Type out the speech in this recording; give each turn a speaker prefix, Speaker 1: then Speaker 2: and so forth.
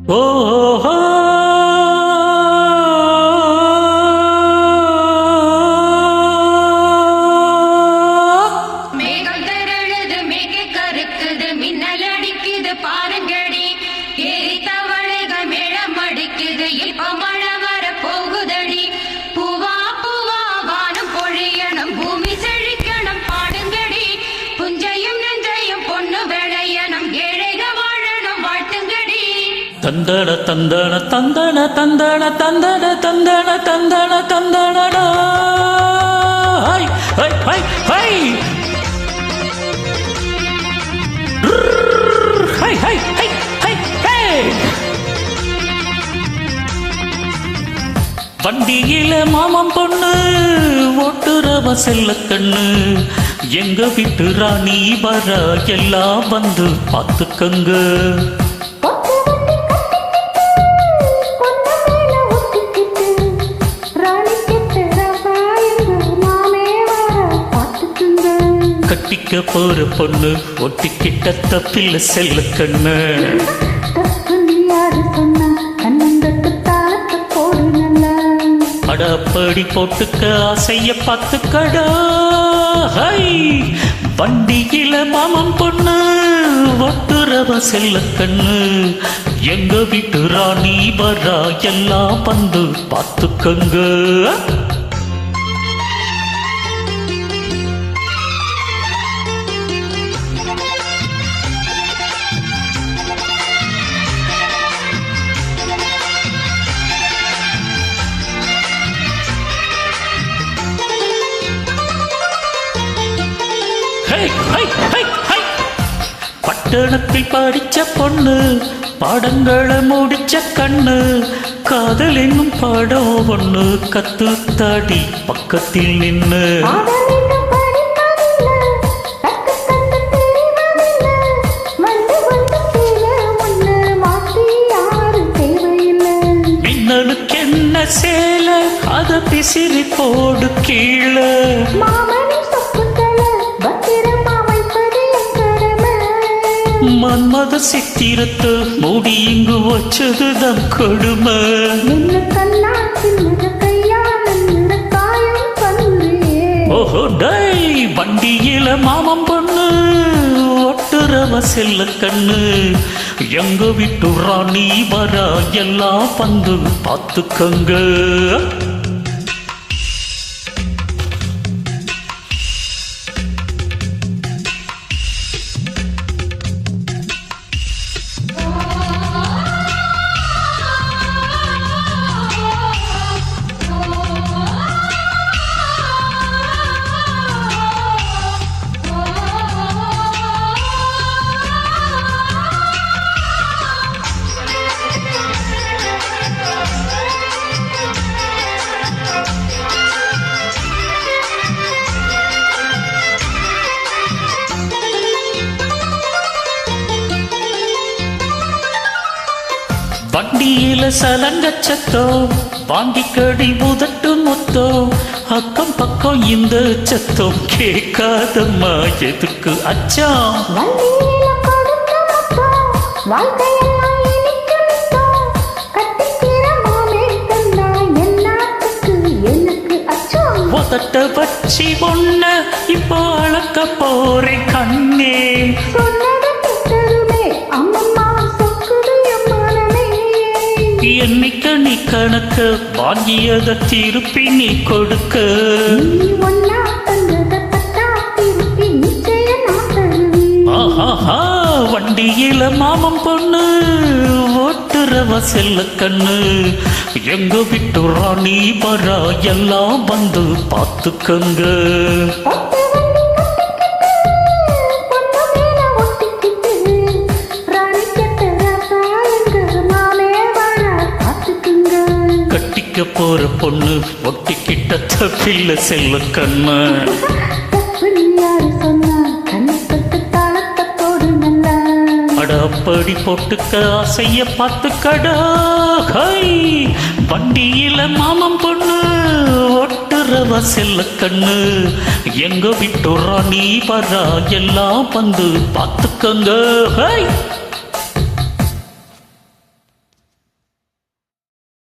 Speaker 1: ஓஹோ
Speaker 2: மேகம் திரழுது மிக கருக்குது மின்னல் அடிக்குது பாருங்கடி ஏறி தவளைகள் மேளம் அடிக்குது இப்ப மழை வர போகுதடி பூவா பூவா வானம் பொழியணும் பூமி செழிக்கணும் பாடுங்கடி புஞ்சையும் நெஞ்சையும் பொண்ணு விளையணும் ஏழைக வாழணும் வாழ்த்துங்கடி
Speaker 1: தந்தன தந்தன தந்தன தந்தன தந்தன தந்தன தந்தன தந்தனடா ஹை ஹை ஹை ஹை ஹை ஹை ஹை ஹை ஹை வண்டியில மாமன் பொண்ணு ஓட்டுறவ செல்ல கண்ணு எங்க வீட்டு ராணி வர எல்லாம் வந்து பார்த்துக்கங்க கட்டிக்க போற பொண்ணு ஒட்டிக்கிட்ட தப்பில்ல செல்ல கண்ணு அடப்படி போட்டுக்க ஆசைய பார்த்துக்கடா ஹை வண்டியில மாமன் பொண்ணு ஒட்டுறவ செல்ல கண்ணு எங்க வீட்டு ராணி வரா எல்லாம் வந்து பார்த்துக்கங்க பட்டணத்தில் படிச்ச பொண்ணு பாடங்களை முடிச்ச கண்ணு காதல் என்னும் பாடம் ஒண்ணு கத்து தாடி பக்கத்தில் நின்னு மின்னலுக்கு என்ன சேல அத பிசிறி போடு கீழே மன்மத சித்திரத்தை மூடி இங்கு வச்சதுதான் கொடுமை ஓஹோ டை வண்டியில மாமன் பொண்ணு ஒட்டுறவ செல்ல கண்ணு எங்க வீட்டு ராணி வரா எல்லாம் வந்து பார்த்துக்கங்க வண்டியில சலங்கச்சத்தோ வாங்கி கடி முதட்டு மொத்தோ அக்கம் பக்கம் இந்த சத்தம் கேட்காதம்மா எதுக்கு அச்சா உதட்ட வச்சி ஒண்ண இப்போ அளக்க போறேன் கண்ணே என்னைக்க நீ கணக்க வாங்கியத திருப்பி நீ கொடுக்க ஆஹா வண்டியில மாமன் பொண்ணு ஓட்டுறவ செல்ல கண்ணு எங்க விட்டு ராணி வரா எல்லாம் வந்து பார்த்துக்கங்க போற பொண்ணு ஒட்டிக்கிட்ட தப்பில்ல செல்ல கண்ணு அடப்படி போட்டுக்க ஆசைய பார்த்துக்கடா ஹை வண்டியில மாமன் பொண்ணு ஒட்டுறவ செல்ல கண்ணு எங்க விட்டு ராணி வரா எல்லாம் வந்து பார்த்துக்கங்க ஹை